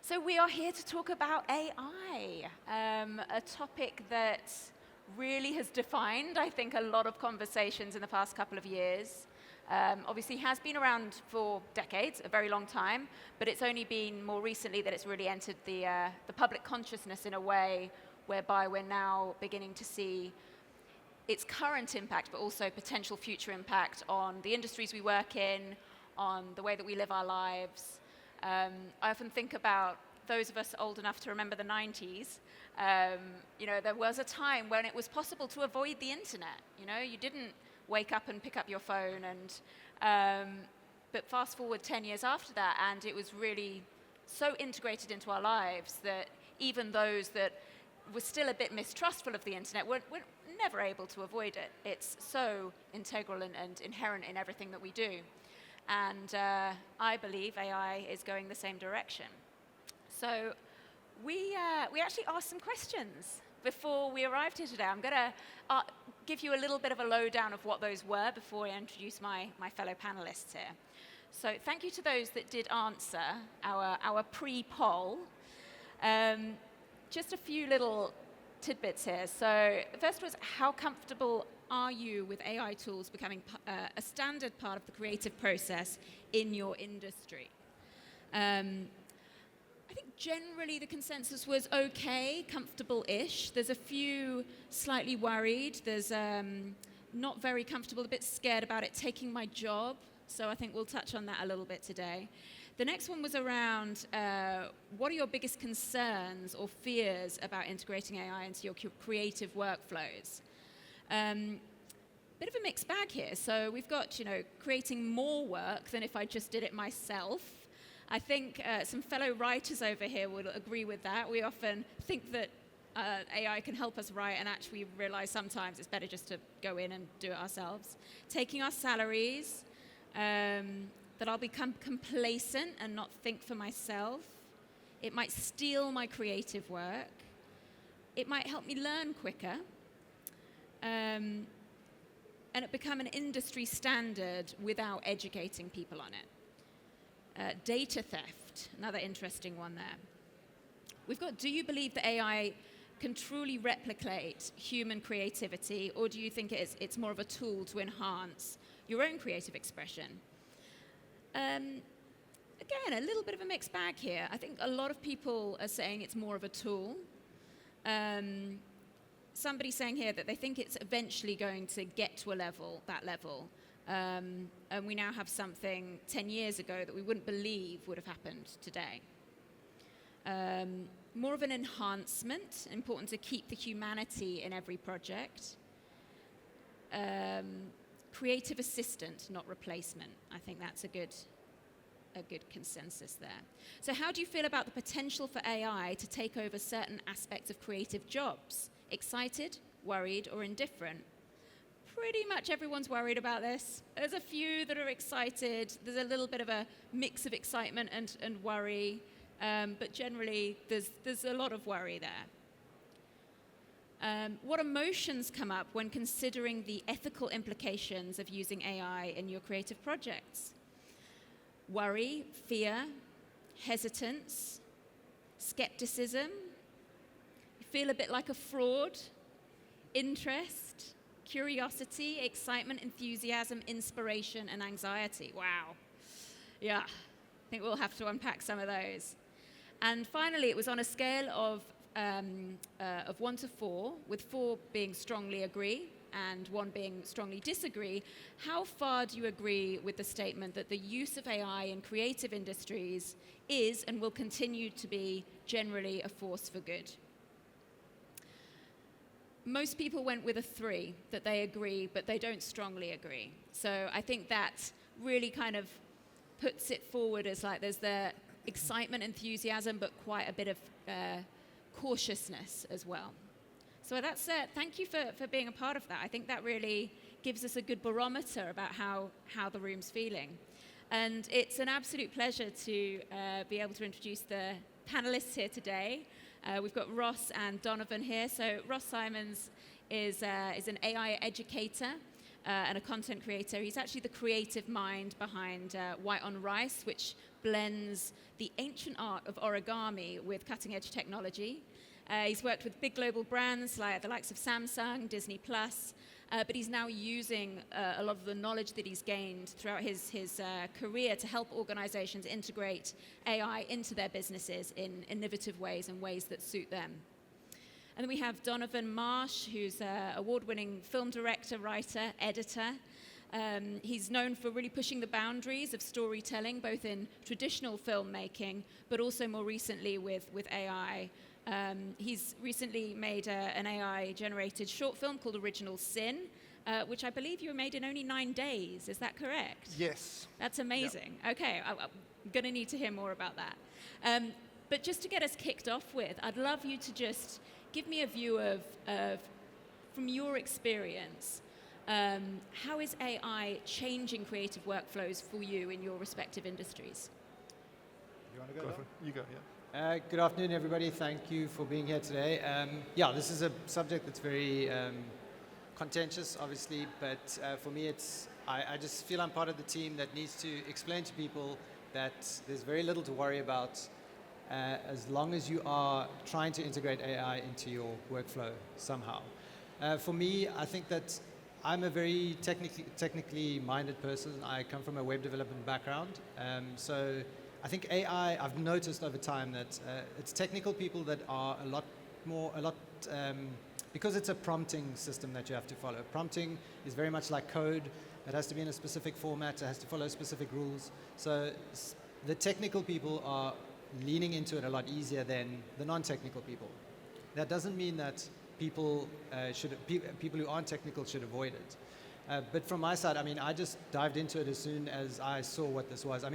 So we are here to talk about AI, a topic that really has defined, I think, a lot of conversations in the past couple of years. Obviously has been around for decades, a very long time, but it's only been more recently that it's really entered the public consciousness in a way whereby we're now beginning to see its current impact, but also potential future impact on the industries we work in, on the way that we live our lives. I often think about those of us old enough to remember the 90s. There was a time when it was possible to avoid the internet. You didn't wake up and pick up your phone, but fast forward 10 years after that, and it was really so integrated into our lives that even those that were still a bit mistrustful of the internet were never able to avoid it. It's so integral and inherent in everything that we do. And I believe AI is going the same direction. So we actually asked some questions before we arrived here today. I'm going to give you a little bit of a lowdown of what those were before I introduce my fellow panelists here. So thank you to those that did answer our pre-poll. Just a few little tidbits here. So the first was, how comfortable are you with AI tools becoming a standard part of the creative process in your industry? I think generally the consensus was okay, comfortable-ish. There's a few slightly worried. There's not very comfortable, a bit scared about it taking my job. So I think we'll touch on that a little bit today. The next one was around what are your biggest concerns or fears about integrating AI into your creative workflows? Bit of a mixed bag here. So we've got, creating more work than if I just did it myself. I think some fellow writers over here will agree with that. We often think that AI can help us write, and actually realize sometimes it's better just to go in and do it ourselves. Taking our salaries, that I'll become complacent and not think for myself. It might steal my creative work. It might help me learn quicker. And it become an industry standard without educating people on it. Data theft, another interesting one there. We've got, do you believe that AI can truly replicate human creativity, or do you think it's more of a tool to enhance your own creative expression? Again, a little bit of a mixed bag here. I think a lot of people are saying it's more of a tool. Somebody's saying here that they think it's eventually going to get to that level. And we now have something 10 years ago that we wouldn't believe would have happened today. More of an enhancement, important to keep the humanity in every project. Creative assistant, not replacement. I think that's a good consensus there. So how do you feel about the potential for AI to take over certain aspects of creative jobs? Excited, worried, or indifferent? Pretty much everyone's worried about this. There's a few that are excited. There's a little bit of a mix of excitement and worry, but generally there's a lot of worry there. What emotions come up when considering the ethical implications of using AI in your creative projects? Worry, fear, hesitance, skepticism. You feel a bit like a fraud, interest, curiosity, excitement, enthusiasm, inspiration, and anxiety. Wow. Yeah, I think we'll have to unpack some of those. And finally, it was on a scale of 1 to 4, with 4 being strongly agree and 1 being strongly disagree. How far do you agree with the statement that the use of AI in creative industries is and will continue to be generally a force for good? Most people went with a 3, that they agree, but they don't strongly agree. So I think that really kind of puts it forward as like there's the excitement, enthusiasm, but quite a bit of cautiousness as well. So that's it. Thank you for being a part of that. I think that really gives us a good barometer about how the room's feeling. And it's an absolute pleasure to be able to introduce the panelists here today. We've got Ross and Donovan here. So Ross Simons is an AI educator and a content creator. He's actually the creative mind behind White on Rice, which blends the ancient art of origami with cutting-edge technology. He's worked with big global brands like the likes of Samsung, Disney+, but he's now using a lot of the knowledge that he's gained throughout his career to help organizations integrate AI into their businesses in innovative ways and ways that suit them. And then we have Donovan Marsh, who's an award-winning film director, writer, editor. He's known for really pushing the boundaries of storytelling, both in traditional filmmaking, but also more recently with AI. He's recently made an AI-generated short film called Original Sin, which I believe you made in only 9 days. Is that correct? Yes. That's amazing. Yep. Okay, I'm going to need to hear more about that. But just to get us kicked off with, I'd love you to just give me a view of from your experience, how is AI changing creative workflows for you in your respective industries? You want to go? You go, yeah. Good afternoon, everybody. Thank you for being here today. This is a subject that's very contentious, obviously, but for me, I just feel I'm part of the team that needs to explain to people that there's very little to worry about as long as you are trying to integrate AI into your workflow somehow. For me, I think that I'm a very technically minded person. I come from a web development background, so I think AI, I've noticed over time that it's technical people that are because it's a prompting system that you have to follow. Prompting is very much like code. It has to be in a specific format. It has to follow specific rules. So the technical people are leaning into it a lot easier than the non-technical people. That doesn't mean that people who aren't technical should avoid it. But from my side, I just dived into it as soon as I saw what this was.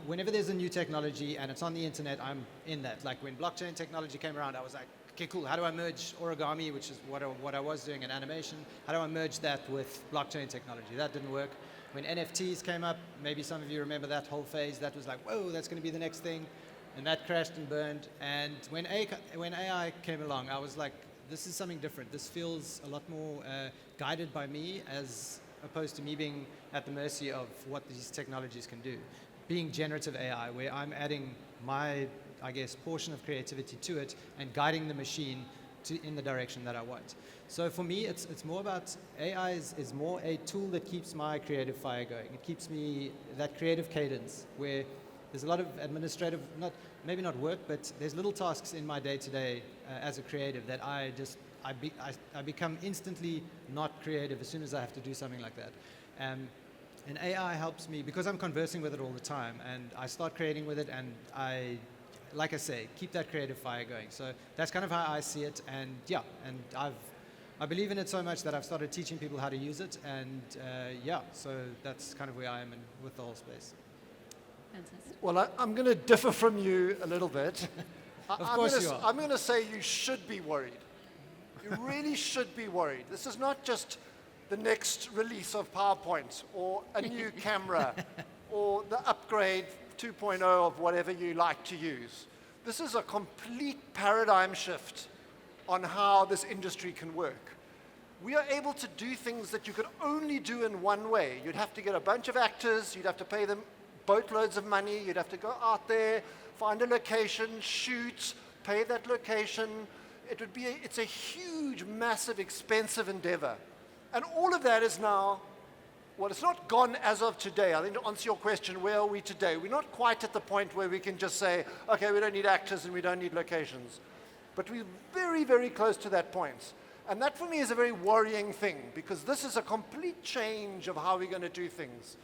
Whenever there's a new technology and it's on the internet, I'm in that. Like when blockchain technology came around, I was like, okay, cool. How do I merge origami, which is what I was doing in animation? How do I merge that with blockchain technology? That didn't work. When NFTs came up, maybe some of you remember that whole phase. That was like, whoa, that's going to be the next thing. And that crashed and burned. And when AI came along, I was like, this is something different. This feels a lot more guided by me as opposed to me being at the mercy of what these technologies can do. Being generative AI, where I'm adding my, portion of creativity to it and guiding the machine in the direction that I want. So for me, it's more about AI is more a tool that keeps my creative fire going. It keeps me that creative cadence where there's a lot of administrative, maybe not work, but there's little tasks in my day-to-day as a creative that I become instantly not creative as soon as I have to do something like that. And AI helps me because I'm conversing with it all the time, and I start creating with it, and like I say, keep that creative fire going. So that's kind of how I see it, and I believe in it so much that I've started teaching people how to use it, and so that's kind of where I am with the whole space. Fantastic. Well, I'm going to differ from you a little bit. Of course you are. I'm going to say you should be worried. You really should be worried. This is not just the next release of PowerPoint or a new camera or the upgrade 2.0 of whatever you like to use. This is a complete paradigm shift on how this industry can work. We are able to do things that you could only do in one way. You'd have to get a bunch of actors, you'd have to pay them boatloads of money, you'd have to go out there, find a location, shoot, pay that location. It's a huge, massive, expensive endeavor. And all of that is now, well, it's not gone as of today. I think to answer your question, where are we today? We're not quite at the point where we can just say, okay, we don't need actors and we don't need locations. But we're very, very close to that point. And that for me is a very worrying thing, because this is a complete change of how we're going to do things.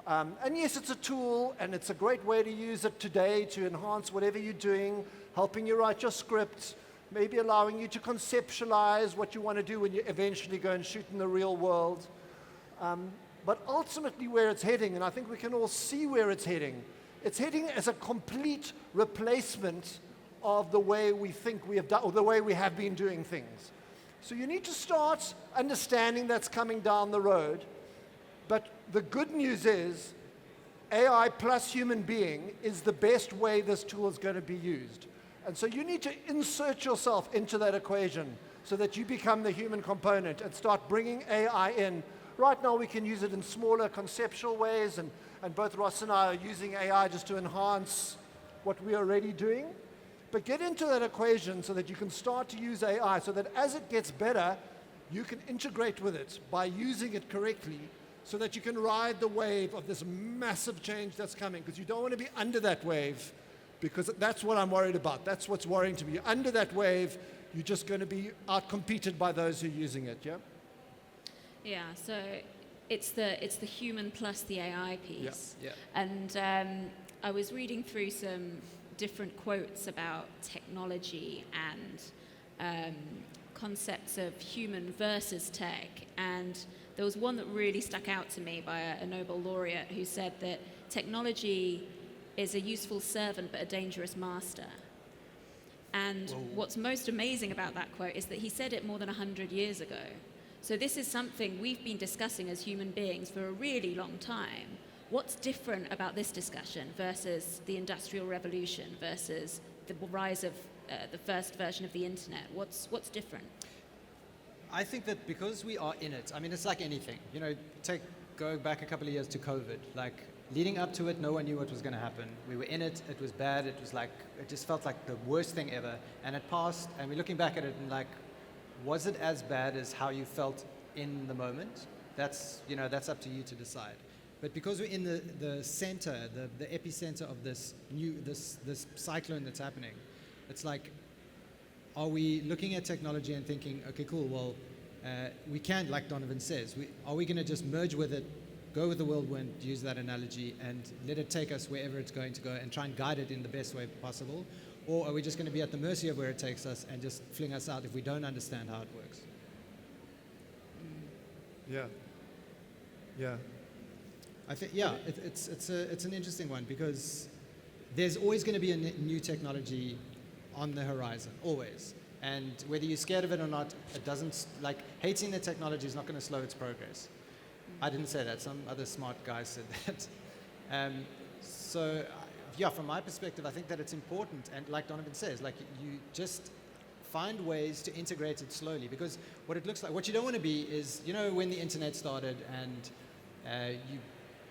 And yes, it's a tool, and it's a great way to use it today to enhance whatever you're doing, helping you write your script, maybe allowing you to conceptualize what you want to do when you eventually go and shoot in the real world. But ultimately where it's heading, and I think we can all see where it's heading as a complete replacement of the way we think we have done, or the way we have been doing things. So you need to start understanding that's coming down the road. But the good news is AI plus human being is the best way this tool is going to be used. And so you need to insert yourself into that equation so that you become the human component and start bringing AI in right now we can use it in smaller conceptual ways, and both Ross and I are using AI just to enhance what we're already doing. But get into that equation so that you can start to use AI, so that as it gets better, you can integrate with it by using it correctly, so that you can ride the wave of this massive change that's coming, because you don't want to be under that wave, because that's what I'm worried about. That's what's worrying to me. Under that wave, you're just going to be outcompeted by those who are using it, yeah? Yeah, so it's the human plus the AI piece. Yeah. And I was reading through some different quotes about technology and concepts of human versus tech, and there was one that really stuck out to me by a Nobel laureate who said that technology is a useful servant but a dangerous master. And what's most amazing about that quote is that he said it more than 100 years ago. So this is something we've been discussing as human beings for a really long time. What's different about this discussion versus the Industrial Revolution, versus the rise of the first version of the internet? What's different? I think that because we are in it, I mean, it's like anything. You know, go back a couple of years to COVID. Like, leading up to it, no one knew what was going to happen. We were in it, it was bad, it just felt like the worst thing ever. And it passed, and we're looking back at it and like, was it as bad as how you felt in the moment? That's up to you to decide. But because we're in the center, the epicenter of this cyclone that's happening, it's like, are we looking at technology and thinking, okay, cool, well, we can't, like Donovan says, are we going to just merge with it, go with the whirlwind, use that analogy, and let it take us wherever it's going to go and try and guide it in the best way possible? Or are we just going to be at the mercy of where it takes us and just fling us out if we don't understand how it works? Yeah. Yeah. I think, yeah, it's an interesting one, because there's always going to be a new technology on the horizon, always. And whether you're scared of it or not, it doesn't, like, hating the technology is not going to slow its progress. I didn't say that. Some other smart guy said that. So, yeah, from my perspective, I think that it's important. And like Donovan says, like, you just find ways to integrate it slowly. Because what it looks like, what you don't want to be is, you know, when the internet started and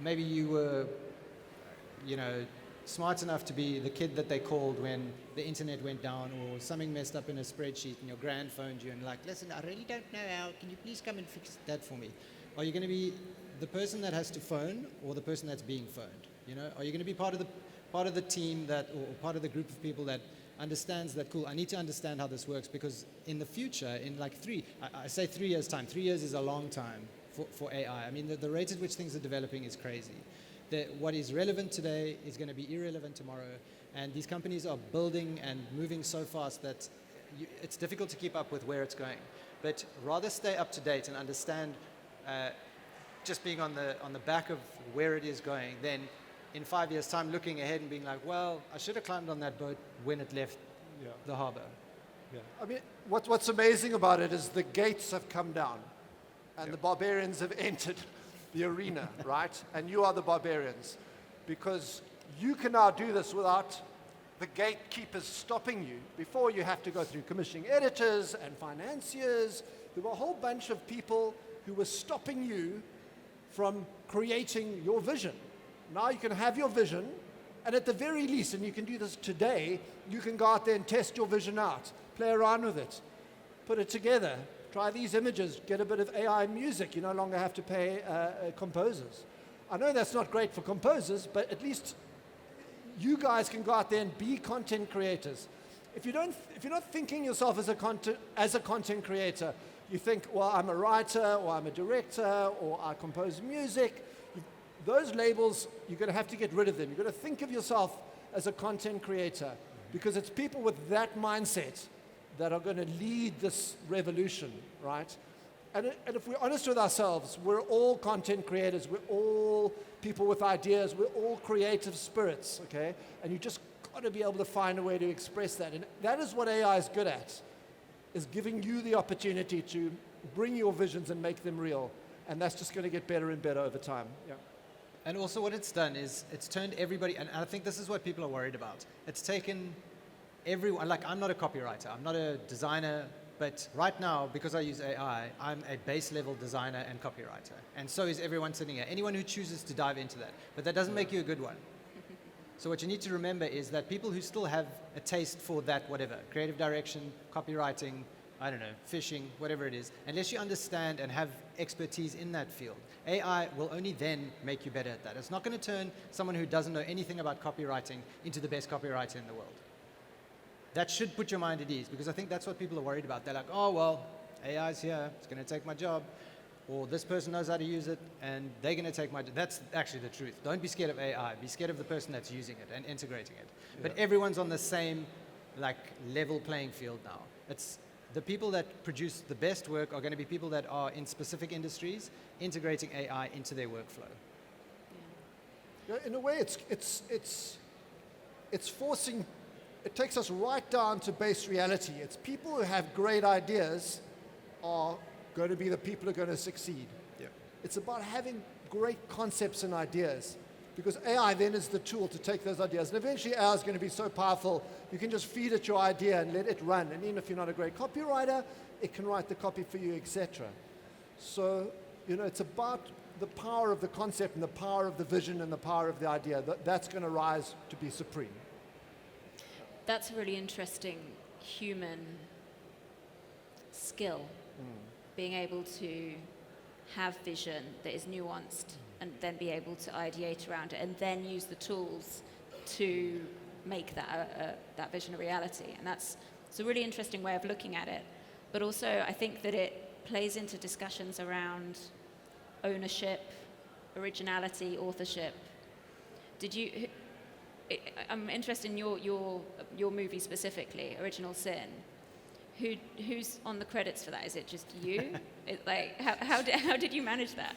maybe you were, you know, smart enough to be the kid that they called when the internet went down, or something messed up in a spreadsheet and your grand phoned you and like, listen, I really don't know how, can you please come and fix that for me? Are you going to be the person that has to phone, or the person that's being phoned? You know, are you going to be part of the team that, or part of the group of people that understands that, cool, I need to understand how this works, because in the future, in like I say 3 years time, 3 years is a long time for AI. I mean, the rate at which things are developing is crazy. What is relevant today is going to be irrelevant tomorrow, and these companies are building and moving so fast that it's difficult to keep up with where it's going. But rather stay up to date and understand, just being on the back of where it is going, than in 5 years' time looking ahead and being like, well, I should have climbed on that boat when it left the harbor. Yeah. I mean, what's amazing about it is the gates have come down, and the barbarians have entered the arena, right? And you are the barbarians, because you can now do this without the gatekeepers stopping you. Before, you have to go through commissioning editors and financiers. There were a whole bunch of people who were stopping you from creating your vision. Now you can have your vision, and at the very least, and you can do this today, you can go out there and test your vision out, play around with it, put it together. Try these images, get a bit of AI music. You no longer have to pay composers. I know that's not great for composers, but at least you guys can go out there and be content creators. If you're not thinking yourself as a content creator, you think, well, I'm a writer, or I'm a director, or I compose music. Those labels, you're going to have to get rid of them. You're going to think of yourself as a content creator, because it's people with that mindset that are going to lead this revolution, right? And if we're honest with ourselves, we're all content creators. We're all people with ideas. We're all creative spirits, okay? And you just got to be able to find a way to express that. And that is what AI is good at, is giving you the opportunity to bring your visions and make them real. And that's just going to get better and better over time. Yeah. And also what it's done is it's turned everybody, and I think this is what people are worried about. It's taken everyone, like, I'm not a copywriter, I'm not a designer, But right now, because I use AI, I'm a base level designer and copywriter. And so is everyone sitting here. Anyone who chooses to dive into that. But that doesn't make you a good one. So what you need to remember is that people who still have a taste for that, whatever, creative direction, copywriting, I don't know, fishing, whatever it is, unless you understand and have expertise in that field, AI will only then make you better at that. It's not going to turn someone who doesn't know anything about copywriting into the best copywriter in the world. That should put your mind at ease, because I think that's what people are worried about. They're like, oh, well, AI's here, it's going to take my job, or this person knows how to use it, and they're going to take my job. That's actually the truth. Don't be scared of AI. Be scared of the person that's using it and integrating it. Yeah. But everyone's on the same level playing field now. It's the people that produce the best work are going to be people that are in specific industries, integrating AI into their workflow. Yeah, in a way, it's forcing. It takes us right down to base reality. It's people who have great ideas are going to be the people who are going to succeed. Yeah. It's about having great concepts and ideas, because AI then is the tool to take those ideas. And eventually AI is going to be so powerful, you can just feed it your idea and let it run. And even if you're not a great copywriter, it can write the copy for you, etc. So, it's about the power of the concept and the power of the vision and the power of the idea. That's going to rise to be supreme. That's a really interesting human skill, being able to have vision that is nuanced and then be able to ideate around it and then use the tools to make that vision a reality. And it's a really interesting way of looking at it. But also, I think that it plays into discussions around ownership, originality, authorship. I'm interested in your movie specifically, Original Sin. Who's on the credits for that? Is it just you? How did you manage that?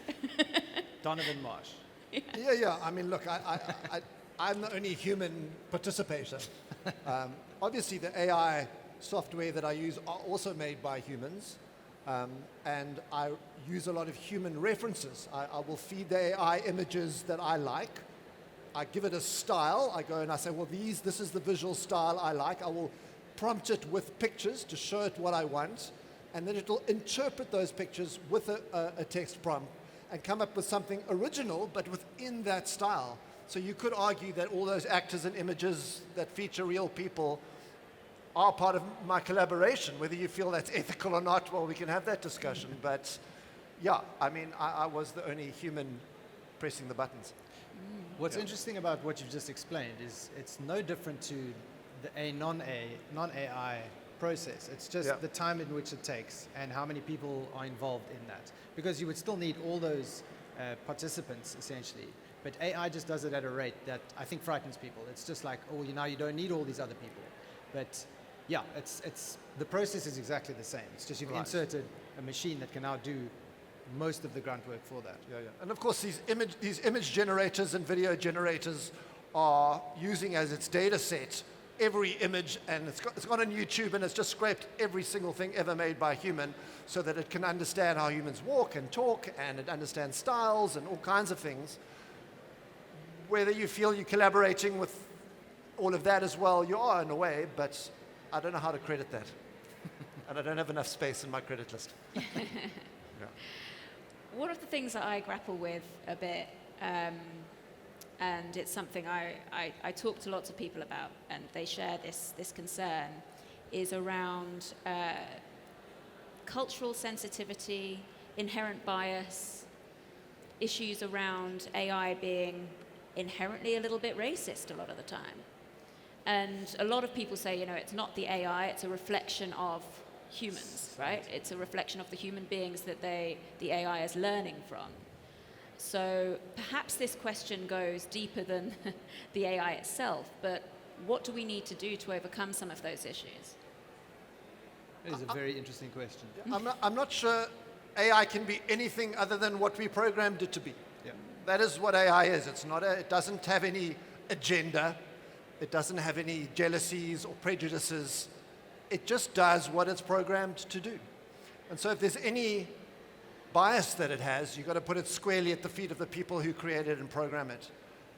Donovan Marsh. Yeah. I mean, look, I'm the only human participator. Obviously, the AI software that I use are also made by humans, and I use a lot of human references. I will feed the AI images that I like. I give it a style. I go and I say, well, this is the visual style I like. I will prompt it with pictures to show it what I want, and then it'll interpret those pictures with a text prompt and come up with something original, but within that style. So you could argue that all those actors and images that feature real people are part of my collaboration. Whether you feel that's ethical or not, well, we can have that discussion. But yeah, I mean, I was the only human pressing the buttons. What's interesting about what you've just explained is it's no different to a non-AI process. It's just the time in which it takes and how many people are involved in that. Because you would still need all those participants, essentially. But AI just does it at a rate that I think frightens people. It's just like, oh, now you don't need all these other people. But yeah, it's the process is exactly the same. It's just you've inserted a machine that can now do most of the grunt work for that. Yeah. And of course, these image generators and video generators are using as its data set every image, and it's gone on YouTube, and it's just scraped every single thing ever made by a human so that it can understand how humans walk and talk, and it understands styles and all kinds of things. Whether you feel you're collaborating with all of that as well, you are in a way, but I don't know how to credit that. And I don't have enough space in my credit list. Yeah. One of the things that I grapple with a bit, and it's something I talk to lots of people about, and they share this concern, is around cultural sensitivity, inherent bias, issues around AI being inherently a little bit racist a lot of the time. And a lot of people say, it's not the AI, it's a reflection of humans, right? It's a reflection of the human beings that the AI is learning from. So perhaps this question goes deeper than the AI itself, but what do we need to do to overcome some of those issues? It is a very interesting question. I'm not sure AI can be anything other than what we programmed it to be. Yeah. That is what AI is. It doesn't have any agenda. It doesn't have any jealousies or prejudices. It just does what it's programmed to do. And so if there's any bias that it has, you've got to put it squarely at the feet of the people who created and program it.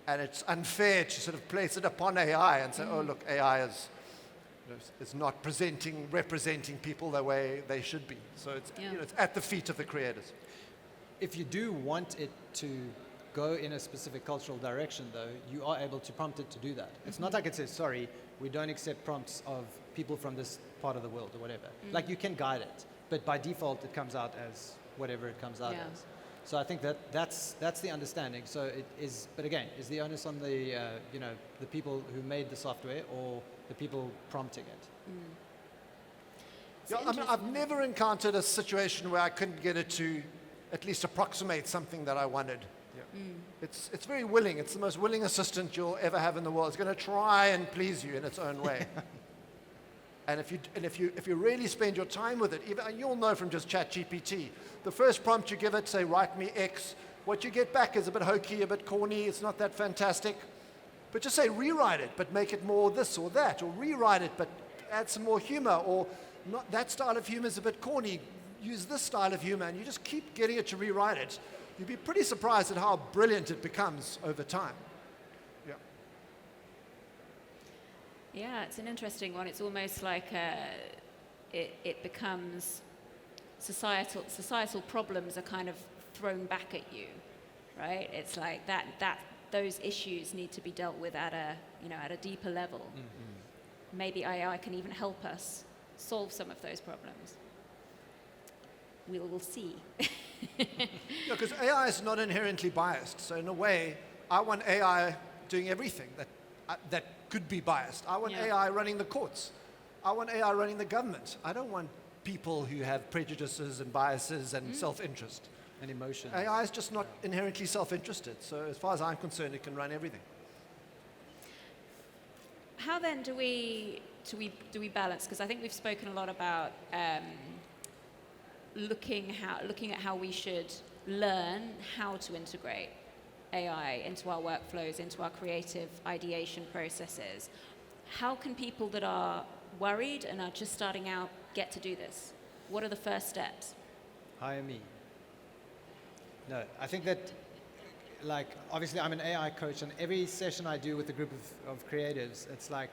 And it's unfair to sort of place it upon AI and say, oh, look, AI is is not representing people the way they should be. So it's, it's at the feet of the creators. If you do want it to go in a specific cultural direction, though, you are able to prompt it to do that. It's not like it says, sorry, we don't accept prompts of people from this part of the world or whatever. Like, you can guide it, but by default it comes out as whatever it comes out as. So I think that's the understanding. So it is, but again, is the onus on the the people who made the software or the people prompting it? Yeah, I mean, I've never encountered a situation where I couldn't get it to at least approximate something that I wanted. It's very willing. It's the most willing assistant you'll ever have in the world. It's going to try and please you in its own way. And if you really spend your time with it, you'll know from just ChatGPT, the first prompt you give it, say, write me X, what you get back is a bit hokey, a bit corny, it's not that fantastic. But just say, rewrite it, but make it more this or that, or rewrite it, but add some more humor, or not, that style of humor is a bit corny, use this style of humor, and you just keep getting it to rewrite it. You'd be pretty surprised at how brilliant it becomes over time. Yeah, it's an interesting one. It's almost like it becomes societal problems are kind of thrown back at you, right? It's like that those issues need to be dealt with at a deeper level. Maybe AI can even help us solve some of those problems. We will see. Because AI is not inherently biased. So in a way, I want AI doing everything that could be biased. I want AI running the courts. I want AI running the government. I don't want people who have prejudices and biases and self-interest. And emotion. AI is just not inherently self-interested. So as far as I'm concerned, it can run everything. How then do we balance? Because I think we've spoken a lot about looking at how we should learn how to integrate AI into our workflows, into our creative ideation processes. How can people that are worried and are just starting out get to do this? What are the first steps? Hire me. No, I think that, like, obviously I'm an AI coach, and every session I do with a group of creatives, it's like,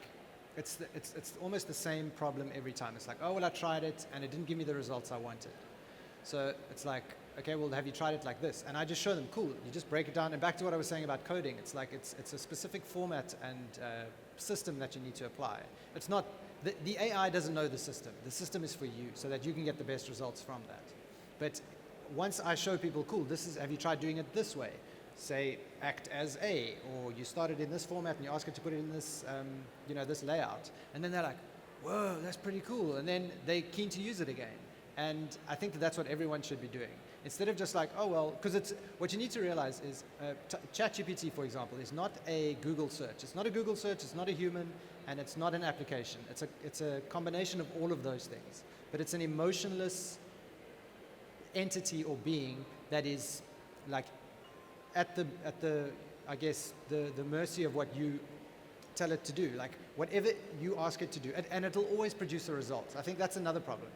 it's almost the same problem every time. It's like, oh, well, I tried it and it didn't give me the results I wanted. So it's like, okay, well, have you tried it like this? And I just show them, cool, you just break it down. And back to what I was saying about coding, it's like, it's a specific format and system that you need to apply. It's not, the AI doesn't know the system. The system is for you so that you can get the best results from that. But once I show people, cool, have you tried doing it this way? Say, act as A, or you started in this format and you ask it to put it in this, this layout. And then they're like, whoa, that's pretty cool. And then they're keen to use it again. And I think that's what everyone should be doing. Instead of just like, oh, well, because what you need to realize is ChatGPT, for example, is not a Google search. It's not a Google search, it's not a human, and it's not an application. It's a combination of all of those things. But it's an emotionless entity or being that is like at the I guess the mercy of what you tell it to do. Like whatever you ask it to do, and it'll always produce a result. I think that's another problem.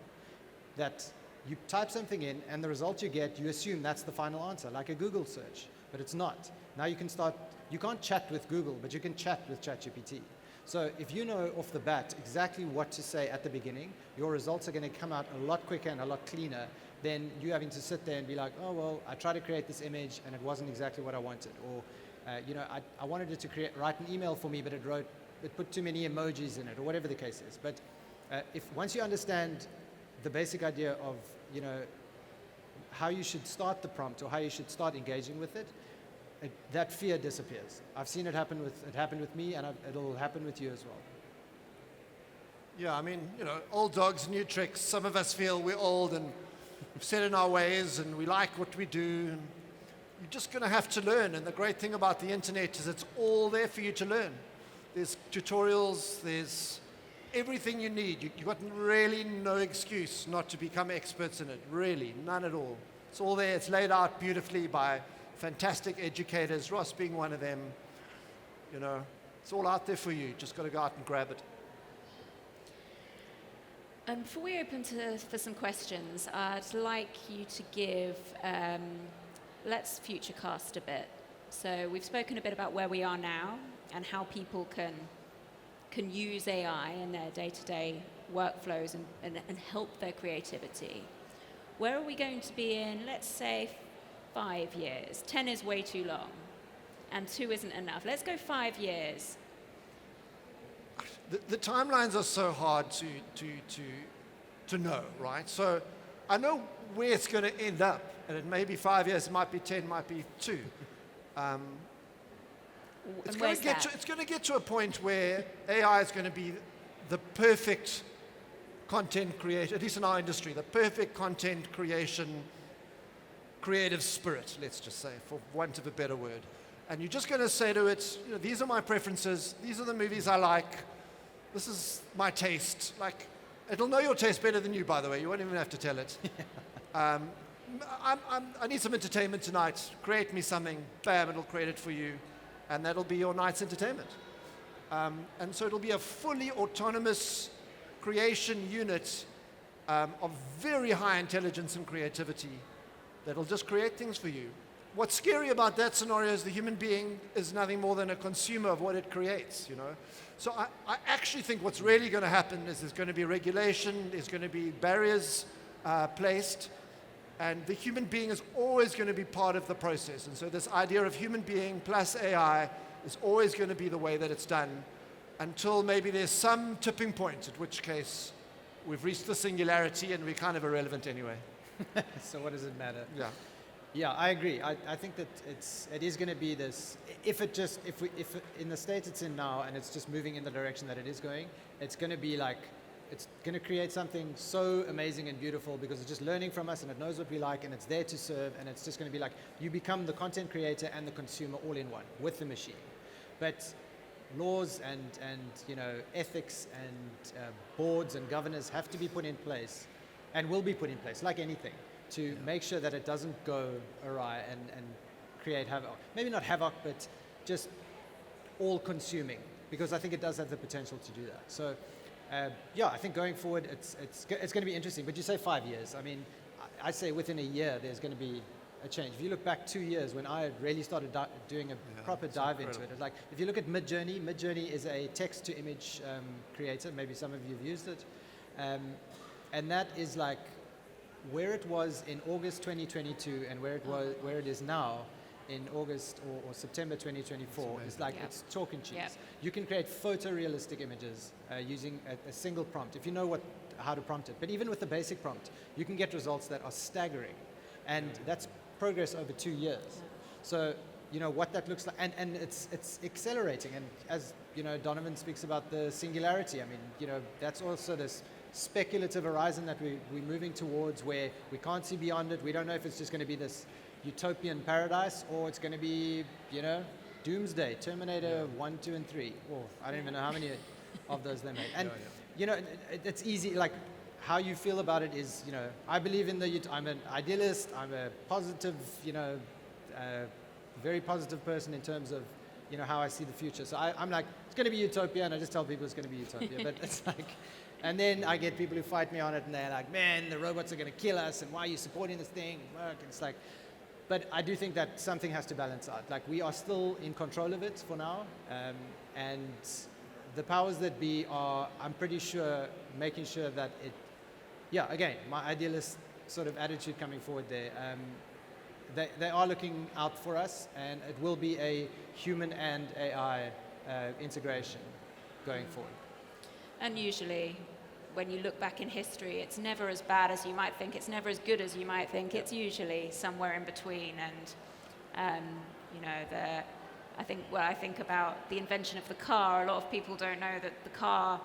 That you type something in and the result you get, you assume that's the final answer, like a Google search, but it's not. Now you can't chat with Google, but you can chat with ChatGPT. So if you know off the bat exactly what to say at the beginning, your results are going to come out a lot quicker and a lot cleaner than you having to sit there and be like, oh, well, I tried to create this image and it wasn't exactly what I wanted. Or, I wanted it to write an email for me, but it put too many emojis in it, or whatever the case is. But once you understand the basic idea of, how you should start the prompt or how you should start engaging with it, that fear disappears. I've seen it happen with me, and it'll happen with you as well. Yeah, I mean, old dogs, new tricks. Some of us feel we're old and we've set in our ways and we like what we do. And you're just going to have to learn. And the great thing about the internet is it's all there for you to learn. There's tutorials, there's everything you need. You've got really no excuse not to become experts in it, really, none at all. It's all there. It's laid out beautifully by fantastic educators, Ross being one of them. It's all out there for you. Just got to go out and grab it. Before we open for some questions, I'd like you to give, let's futurecast a bit. So we've spoken a bit about where we are now and how people can can use AI in their day-to-day workflows and help their creativity. Where are we going to be in, let's say, 5 years? 10 is way too long, and 2 isn't enough. Let's go 5 years. The timelines are so hard to know, right? So I know where it's going to end up, and it may be 5 years, it might be 10, it might be 2. It's going to get to a point where AI is going to be the perfect content creation, at least in our industry, the perfect content creation, creative spirit, let's just say, for want of a better word. And you're just going to say to it, you know, these are my preferences, these are the movies I like, this is my taste. Like, it'll know your taste better than you, by the way. You won't even have to tell it. I need some entertainment tonight. Create me something. Bam, it'll create it for you. And that'll be your night's entertainment. And so it'll be a fully autonomous creation unit of very high intelligence and creativity that'll just create things for you. What's scary about that scenario is the human being is nothing more than a consumer of what it creates, you know. So I actually think what's really going to happen is there's going to be regulation, there's going to be barriers placed, and the human being is always going to be part of the process. And so this idea of human being plus AI is always going to be the way that it's done until maybe there's some tipping point, at which case we've reached the singularity and we're kind of irrelevant anyway. So what does it matter? Yeah. Yeah, I agree. I think that it is going to be this. If in the state it's in now and it's just moving in the direction that it is going, it's going to be like, it's going to create something so amazing and beautiful because it's just learning from us and it knows what we like and it's there to serve, and it's just going to be like you become the content creator and the consumer all in one with the machine. But laws and you know, ethics and boards and governors have to be put in place and will be put in place like anything, to make sure that it doesn't go awry and create havoc. Maybe not havoc, but just all-consuming, because I think it does have the potential to do that. So, I think going forward, it's going to be interesting. But you say 5 years. I mean, I say within a year, there's going to be a change. If you look back 2 years, when I really started doing a proper dive into it, it's like, if you look at Midjourney is a text-to-image creator. Maybe some of you have used it. And that is like, where it was in August 2022 and where it is now in August or September 2024 is like, it's chalk and cheese. Yep. You can create photorealistic images using a single prompt if you know how to prompt it. But even with the basic prompt, you can get results that are staggering, and that's progress over 2 years. So you know what that looks like, and it's accelerating. And as you know, Donovan speaks about the singularity. I mean, you know, that's also this speculative horizon that we're moving towards, where we can't see beyond it. We don't know if it's just going to be this utopian paradise or it's going to be, you know, doomsday, Terminator 1, 2, and 3. Oh, I don't even know how many of those they made. And you know, it's easy. Like, how you feel about it is, you know, I believe in I'm an idealist. I'm a positive, you know, very positive person in terms of, you know, how I see the future. So I'm like, it's going to be utopia, and I just tell people it's going to be utopia. But it's like, and then I get people who fight me on it, and they're like, man, the robots are going to kill us, and why are you supporting this thing? Work. And it's like, but I do think that something has to balance out. Like, we are still in control of it for now, and the powers that be are, I'm pretty sure, making sure that it, again, my idealist sort of attitude coming forward there, they are looking out for us, and it will be a human and AI integration going forward. And usually, when you look back in history, it's never as bad as you might think. It's never as good as you might think. It's usually somewhere in between. And you know, I think about the invention of the car. A lot of people don't know that the car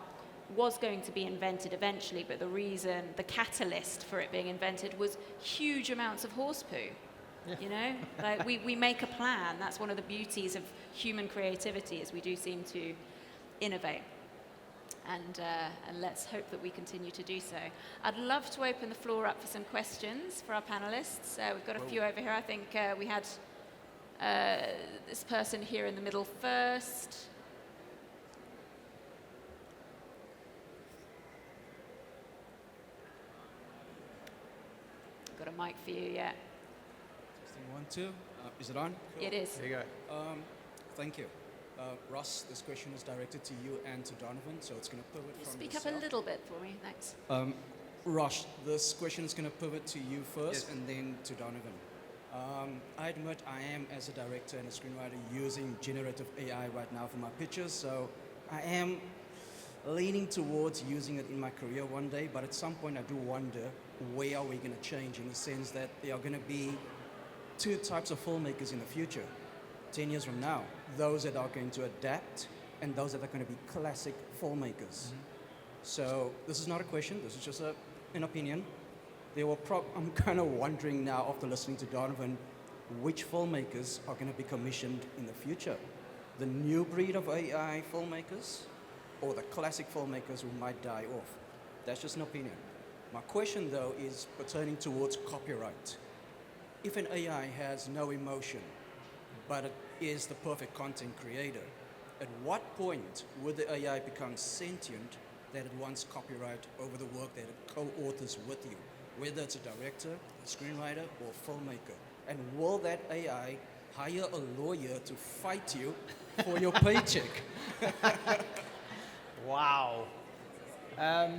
was going to be invented eventually, but the catalyst for it being invented was huge amounts of horse poo. Yeah. You know, like we make a plan. That's one of the beauties of human creativity, is we do seem to innovate. And let's hope that we continue to do so. I'd love to open the floor up for some questions for our panelists. We've got a few over here. I think we had this person here in the middle first. Got a mic for you, yeah. Testing 1, 2. Is it on? It is. There you go. Thank you. Ross, this question is directed to you and to Donovan, so it's going to pivot from Speak yourself. up a little bit for me, thanks. Ross, this question is going to pivot to you first Yes. and then to Donovan. I admit I am, as a director and a screenwriter, using generative AI right now for my pitches, so I am leaning towards using it in my career one day, but at some point I do wonder, where are we going to change, in the sense that there are going to be two types of filmmakers in the future, 10 years from now. Those that are going to adapt and those that are going to be classic filmmakers. So this is not a question, this is just an opinion. I'm kind of wondering now, after listening to Donovan, which filmmakers are going to be commissioned in the future? The new breed of AI filmmakers or the classic filmmakers who might die off? That's just an opinion. My question, though, is pertaining towards copyright. If an AI has no emotion, but it is the perfect content creator, at what point would the AI become sentient that it wants copyright over the work that it co-authors with you, whether it's a director, a screenwriter, or a filmmaker? And will that AI hire a lawyer to fight you for your paycheck? Wow. I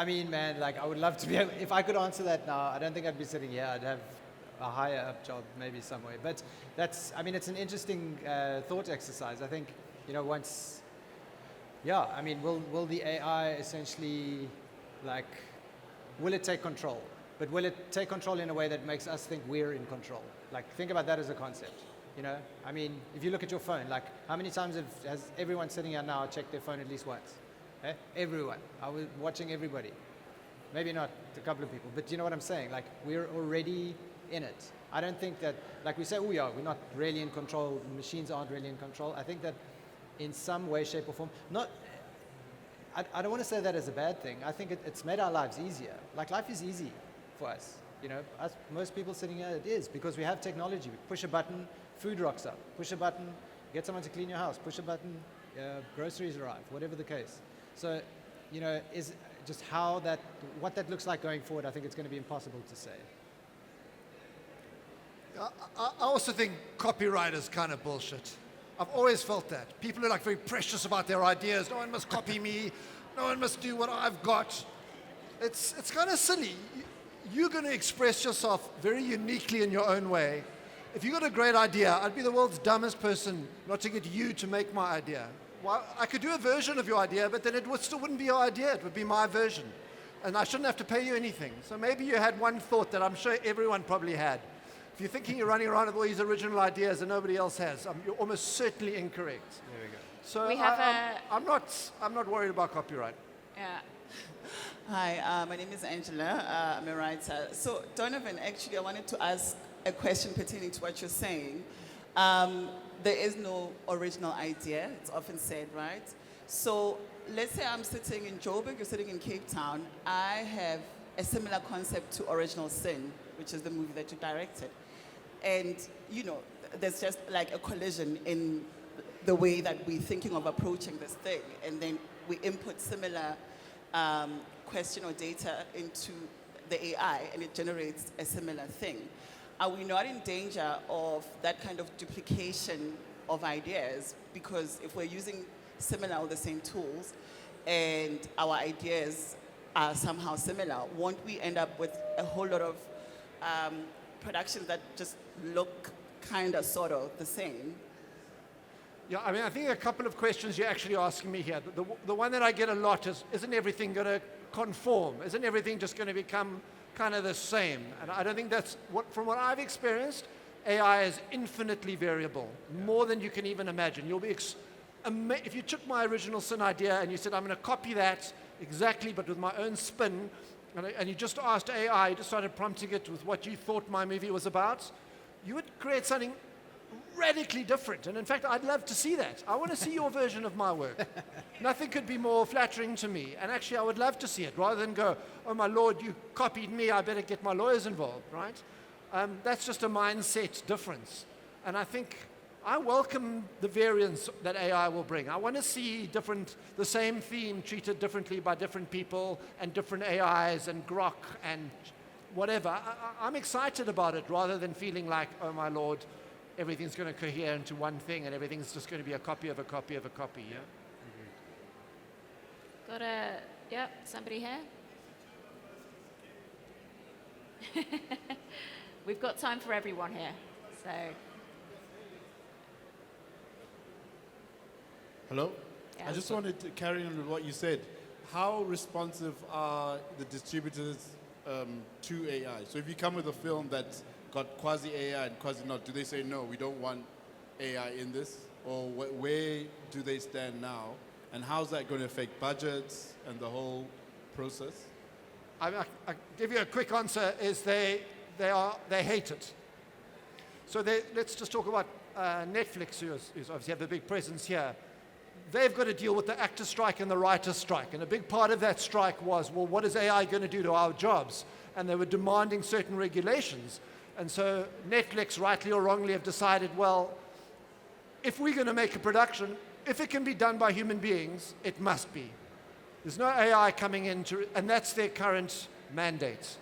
mean, man, like, I would love to be able, if I could answer that now, I don't think I'd be sitting here. I'd have a higher up job maybe somewhere. But it's an interesting thought exercise. I think, will the AI essentially, like, will it take control? But will it take control in a way that makes us think we're in control? Like, think about that as a concept. If you look at your phone, like, how many times has everyone sitting here now checked their phone at least once? Eh? Everyone. I was watching everybody. Maybe not a couple of people, but you know what I'm saying? Like, we're already in it. I don't think that, like we say, we're not really in control, machines aren't really in control. I think that in some way, shape, or form, I don't want to say that as a bad thing. I think it's made our lives easier. Like, life is easy for us. Most people sitting here, it is, because we have technology. We push a button, food rocks up. Push a button, get someone to clean your house. Push a button, groceries arrive, whatever the case. So, is just what that looks like going forward, I think it's going to be impossible to say. I also think copyright is kind of bullshit. I've always felt that. People are like very precious about their ideas. No one must copy me. No one must do what I've got. It's kind of silly. You're going to express yourself very uniquely in your own way. If you've got a great idea, I'd be the world's dumbest person not to get you to make my idea. Well, I could do a version of your idea, but then it still wouldn't be your idea. It would be my version. And I shouldn't have to pay you anything. So maybe you had one thought that I'm sure everyone probably had. If you're thinking you're running around with all these original ideas and nobody else has, you're almost certainly incorrect. There we go. So We have I'm not worried about copyright. Yeah. Hi, my name is Angela. I'm a writer. So, Donovan, actually, I wanted to ask a question pertaining to what you're saying. There is no original idea, it's often said, right? So, let's say I'm sitting in Joburg, you're sitting in Cape Town. I have a similar concept to Original Sin, which is the movie that you directed. And, there's just like a collision in the way that we're thinking of approaching this thing. And then we input similar question or data into the AI, and it generates a similar thing. Are we not in danger of that kind of duplication of ideas? Because if we're using similar or the same tools and our ideas are somehow similar, won't we end up with a whole lot of productions that just look kind of sort of the same? Yeah, I think a couple of questions you're actually asking me here. The one that I get a lot is, isn't everything going to conform? Isn't everything just going to become kind of the same? And I don't think that's from what I've experienced, AI is infinitely variable, more than you can even imagine. You'll be if you took my Original Sin idea and you said, I'm going to copy that exactly, but with my own spin, and you just asked AI, you just started prompting it with what you thought my movie was about, you would create something radically different. And in fact, I'd love to see that. I want to see your version of my work. Nothing could be more flattering to me. And actually, I would love to see it, rather than go, oh my Lord, you copied me, I better get my lawyers involved, right? That's just a mindset difference. And I think I welcome the variance that AI will bring. I want to see the same theme treated differently by different people and different AIs and grok and whatever. I'm excited about it, rather than feeling like, oh my Lord, everything's going to cohere into one thing and everything's just going to be a copy of a copy of a copy. Yeah. Somebody here? We've got time for everyone here, so. Hello? Yeah. I just wanted to carry on with what you said. How responsive are the distributors to AI? So if you come with a film that's got quasi-AI and quasi-not, do they say, no, we don't want AI in this? Or where do they stand now? And how's that going to affect budgets and the whole process? I give you a quick answer, is they hate it. So let's just talk about Netflix, who's obviously have a big presence here. They've got to deal with the actor strike and the writer strike. And a big part of that strike was, well, what is AI going to do to our jobs? And they were demanding certain regulations. And so Netflix, rightly or wrongly, have decided, well, if we're going to make a production, if it can be done by human beings, it must be. There's no AI coming in, and that's their current mandate.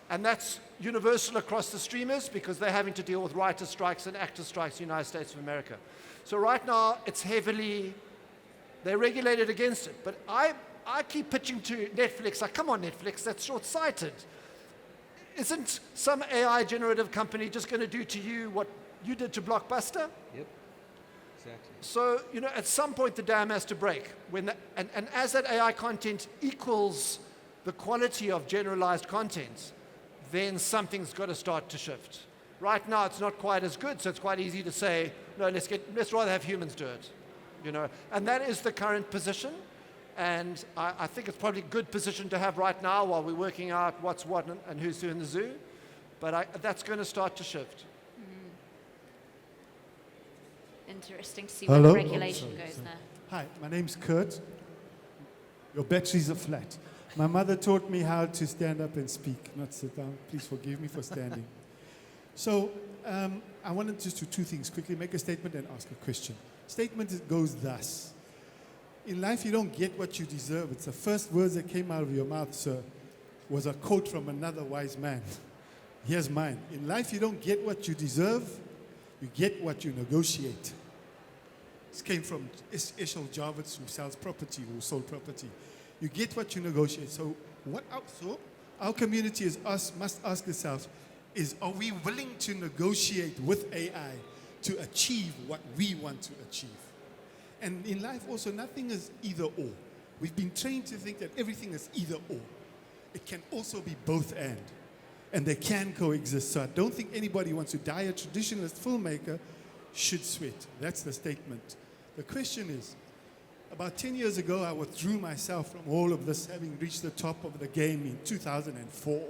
And that's universal across the streamers because they're having to deal with writer strikes and actor strikes in the United States of America. So right now, it's heavily, they're regulated against it. But I keep pitching to Netflix, like, come on, Netflix, that's short-sighted. Isn't some AI generative company just going to do to you what you did to Blockbuster? Yep. Exactly. So, at some point the dam has to break. And as that AI content equals the quality of generalized content, then something's got to start to shift. Right now it's not quite as good, so it's quite easy to say, no, let's rather have humans do it. And that is the current position. And I think it's probably a good position to have right now while we're working out what's what and who's who in the zoo. But that's going to start to shift. Interesting to see where the Hello? regulation Oh, sorry, goes sorry. there. Hi, my name's Kurt. Your batteries are flat. My mother taught me how to stand up and speak, not sit down. Please forgive me for standing. So I wanted just to do two things quickly, make a statement and ask a question. Statement goes thus. In life, you don't get what you deserve. It's the first words that came out of your mouth, sir, was a quote from another wise man. Here's mine. In life, you don't get what you deserve. You get what you negotiate. This came from Eshel Jarvis, who sells property, who sold property. You get what you negotiate. So our community must ask itself, are we willing to negotiate with AI to achieve what we want to achieve? And in life also, nothing is either or. We've been trained to think that everything is either or. It can also be both and they can coexist. So I don't think anybody wants to die a traditionalist filmmaker should sweat. That's the statement. The question is, about 10 years ago, I withdrew myself from all of this, having reached the top of the game in 2004.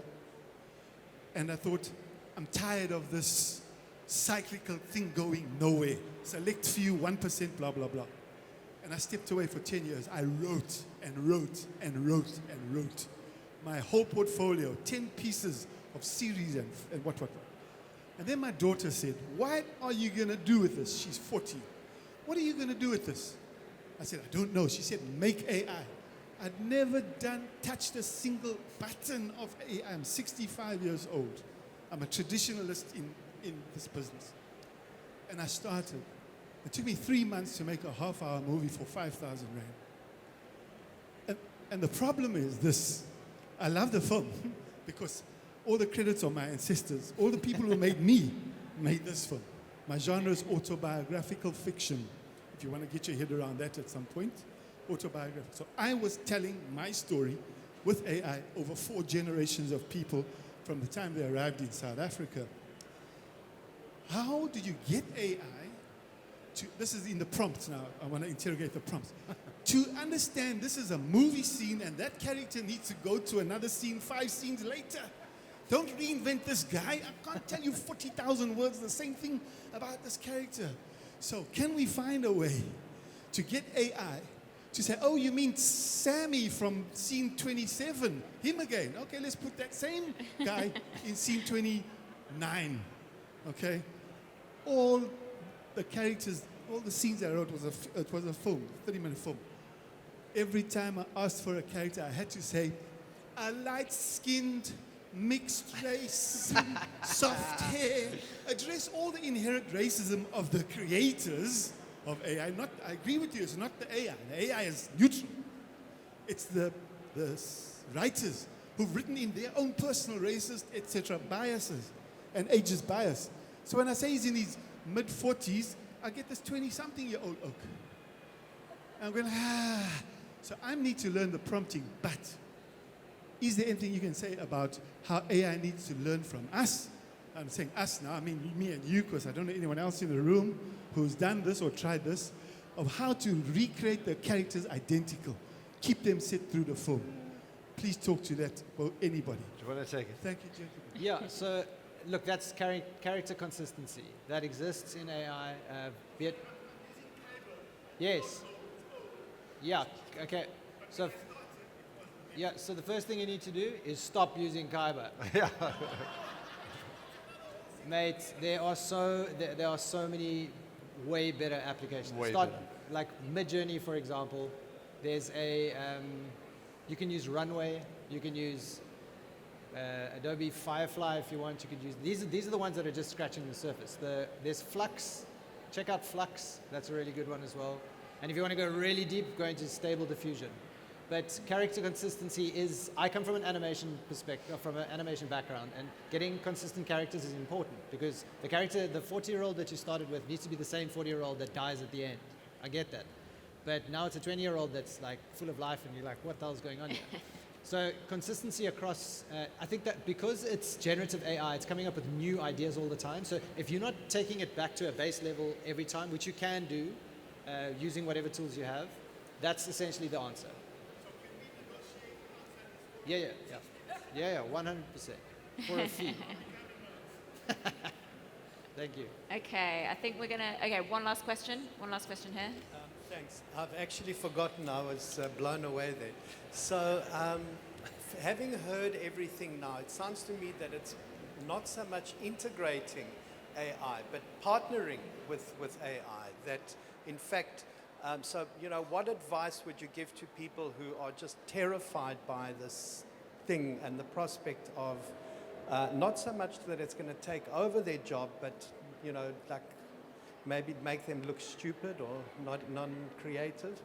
And I thought, I'm tired of this cyclical thing going nowhere. Select few, 1%, blah, blah, blah. And I stepped away for 10 years. I wrote and wrote and wrote and wrote. My whole portfolio, 10 pieces of series and what. And then my daughter said, what are you going to do with this? She's 40. What are you going to do with this? I said, I don't know. She said, make AI. I'd never touched a single button of AI. I'm 65 years old. I'm a traditionalist in this business. And I started. It took me 3 months to make a half-hour movie for 5,000 rand. And the problem is this. I love the film because all the credits are my ancestors. All the people who made me made this film. My genre is autobiographical fiction. If you want to get your head around that at some point, autobiographical. So I was telling my story with AI over 4 generations of people from the time they arrived in South Africa. How do you get AI to, this is in the prompts now, I want to interrogate the prompts, to understand this is a movie scene and that character needs to go to another scene 5 scenes later. Don't reinvent this guy. I can't tell you 40,000 words the same thing about this character. So can we find a way to get AI to say, oh, you mean Sammy from scene 27, him again. Okay, let's put that same guy in scene 29, okay? All the characters, all the scenes I wrote, it was a film, 30-minute film. Every time I asked for a character, I had to say, a light-skinned mixed race, soft hair, address all the inherent racism of the creators of AI. I agree with you, it's not the AI. The AI is neutral. It's the writers who've written in their own personal racist, etc., biases and ageist bias. So when I say he's in his mid-40s, I get this 20-something-year-old oak. I'm going, So I need to learn the prompting, but is there anything you can say about how AI needs to learn from us? I'm saying us now, I mean me and you, because I don't know anyone else in the room who's done this or tried this, of how to recreate the characters identical, keep them set through the film. Please talk to that, or anybody. Do you want to take it? Thank you, Jacob. Yeah, so look, that's character consistency. That exists in AI. Yes. Yeah, okay. So, so the first thing you need to do is stop using Kyber. Yeah. Mate, there are so many way better applications. Way Start better. like Midjourney, for example. There's you can use Runway. You can use Adobe Firefly if you want. You could use these are the ones that are just scratching the surface. There's Flux. Check out Flux. That's a really good one as well. And if you want to go really deep, go into Stable Diffusion. But character consistency is, I come from an animation perspective, from an animation background, and getting consistent characters is important because the character, the 40-year-old that you started with needs to be the same 40-year-old that dies at the end. I get that. But now it's a 20-year-old that's like full of life and you're like, what the hell's going on here? So consistency across, I think that because it's generative AI, it's coming up with new ideas all the time. So if you're not taking it back to a base level every time, which you can do using whatever tools you have, that's essentially the answer. Yeah, 100%. For a fee. Thank you. Okay, I think we're going to, okay, one last question here. Thanks. I've actually forgotten. I was blown away there. So, having heard everything now, it sounds to me that it's not so much integrating AI, but partnering with AI. That, in fact, what advice would you give to people who are just terrified by this thing and the prospect of not so much that it's going to take over their job, but, like maybe make them look stupid or not non-creative?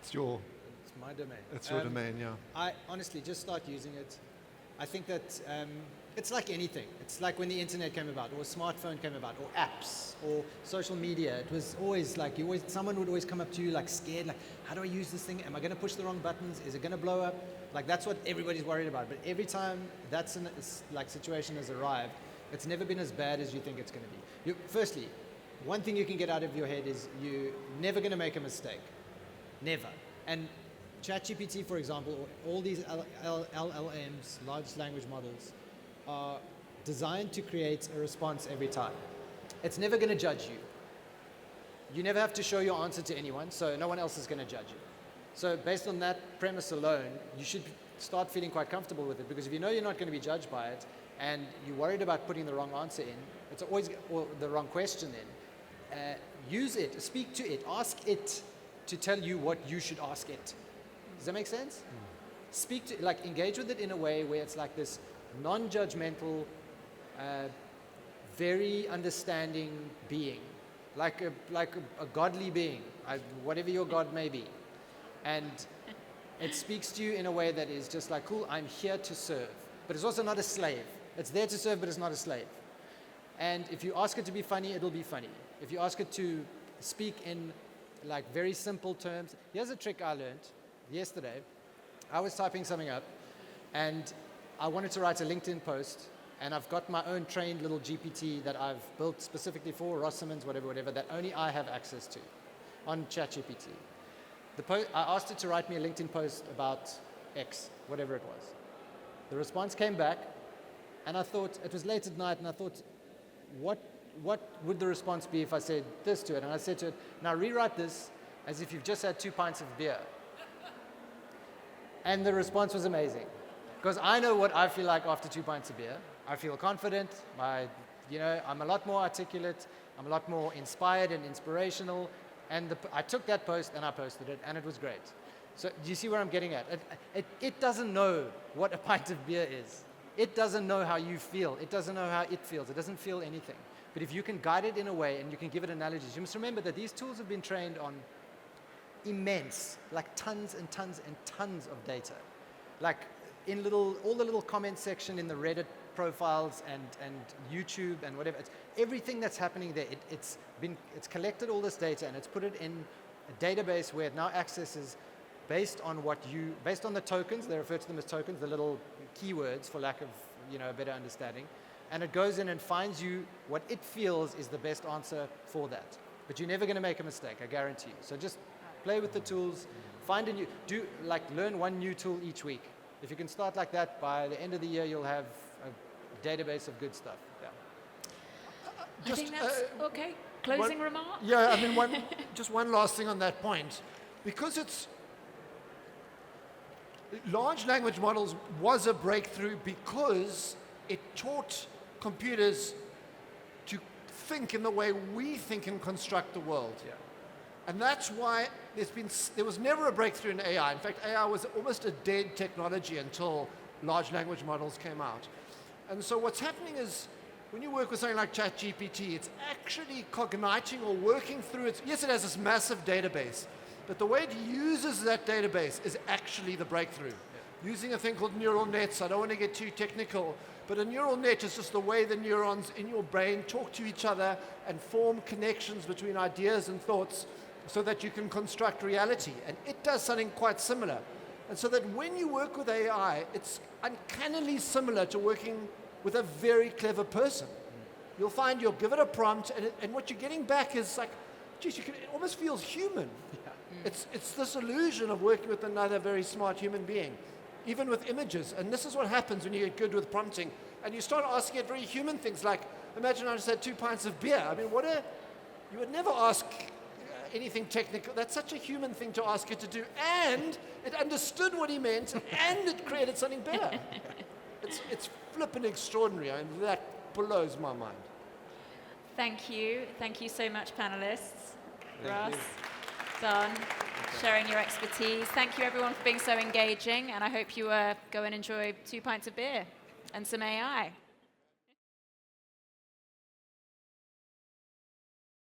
It's my domain. It's your domain, yeah. I honestly just start using it. I think that it's like anything. It's like when the internet came about, or a smartphone came about, or apps, or social media. It was always like someone would always come up to you like scared, like, how do I use this thing? Am I going to push the wrong buttons? Is it going to blow up? Like that's what everybody's worried about. But every time that situation has arrived, it's never been as bad as you think it's going to be. Firstly, one thing you can get out of your head is you're never going to make a mistake. Never. And ChatGPT, for example, or all these LLMs, large language models, are designed to create a response every time. It's never going to judge you. You never have to show your answer to anyone, so no one else is going to judge you. So based on that premise alone, you should start feeling quite comfortable with it, because if you know you're not going to be judged by it, and you're worried about putting the wrong answer in, it's always, or the wrong question in, use it, speak to it, ask it to tell you what you should ask it. Does that make sense? Speak to, like, engage with it in a way where it's like this non-judgmental, very understanding being, like a godly being, whatever your God may be. And it speaks to you in a way that is just like, cool, I'm here to serve. But it's also not a slave. It's there to serve, but it's not a slave. And if you ask it to be funny, it'll be funny. If you ask it to speak in like very simple terms, here's a trick I learned yesterday. I was typing something up, and I wanted to write a LinkedIn post, and I've got my own trained little GPT that I've built specifically for Ross Simmons, whatever, that only I have access to on ChatGPT. I asked it to write me a LinkedIn post about X, whatever it was. The response came back, and I thought, it was late at night, and I thought, what would the response be if I said this to it? And I said to it, now rewrite this as if you've just had 2 pints of beer. And the response was amazing. Because I know what I feel like after 2 pints of beer. I feel confident, I'm a lot more articulate, I'm a lot more inspired and inspirational. And I took that post and I posted it, and it was great. So do you see where I'm getting at? It doesn't know what a pint of beer is. It doesn't know how you feel. It doesn't know how it feels. It doesn't feel anything. But if you can guide it in a way and you can give it analogies, you must remember that these tools have been trained on immense, like tons and tons and tons of data. Like in all the little comment section in the Reddit profiles and YouTube and whatever, everything that's happening there, it's collected all this data and it's put it in a database where it now accesses based on the tokens. They refer to them as tokens, the little keywords for lack of a better understanding. And it goes in and finds you what it feels is the best answer for that. But you're never going to make a mistake, I guarantee you. So just play with the tools, learn one new tool each week. If you can start like that, by the end of the year, you'll have a database of good stuff. Yeah. I think that's okay. Closing remark? Yeah, I mean, just one last thing on that point. Because large language models was a breakthrough because it taught computers to think in the way we think and construct the world. Yeah. And that's why there was never a breakthrough in AI. In fact, AI was almost a dead technology until large language models came out. And so what's happening is when you work with something like ChatGPT, it's actually cogniting or working through it. Yes, it has this massive database, but the way it uses that database is actually the breakthrough. Yeah. Using a thing called neural nets, I don't want to get too technical, but a neural net is just the way the neurons in your brain talk to each other and form connections between ideas and thoughts so that you can construct reality. And it does something quite similar. And so that when you work with AI, it's uncannily similar to working with a very clever person. You'll find you'll give it a prompt, and what you're getting back is like, geez, it almost feels human. Yeah. It's this illusion of working with another very smart human being, even with images. And this is what happens when you get good with prompting, and you start asking it very human things like, imagine I just had 2 pints of beer. I mean, you would never ask anything technical. That's such a human thing to ask it to do, and it understood what he meant, and it created something better. It's flippin' extraordinary, and that blows my mind. Thank you so much, panelists. Russ, Don, sharing your expertise. Thank you, everyone, for being so engaging, and I hope you go and enjoy 2 pints of beer and some AI.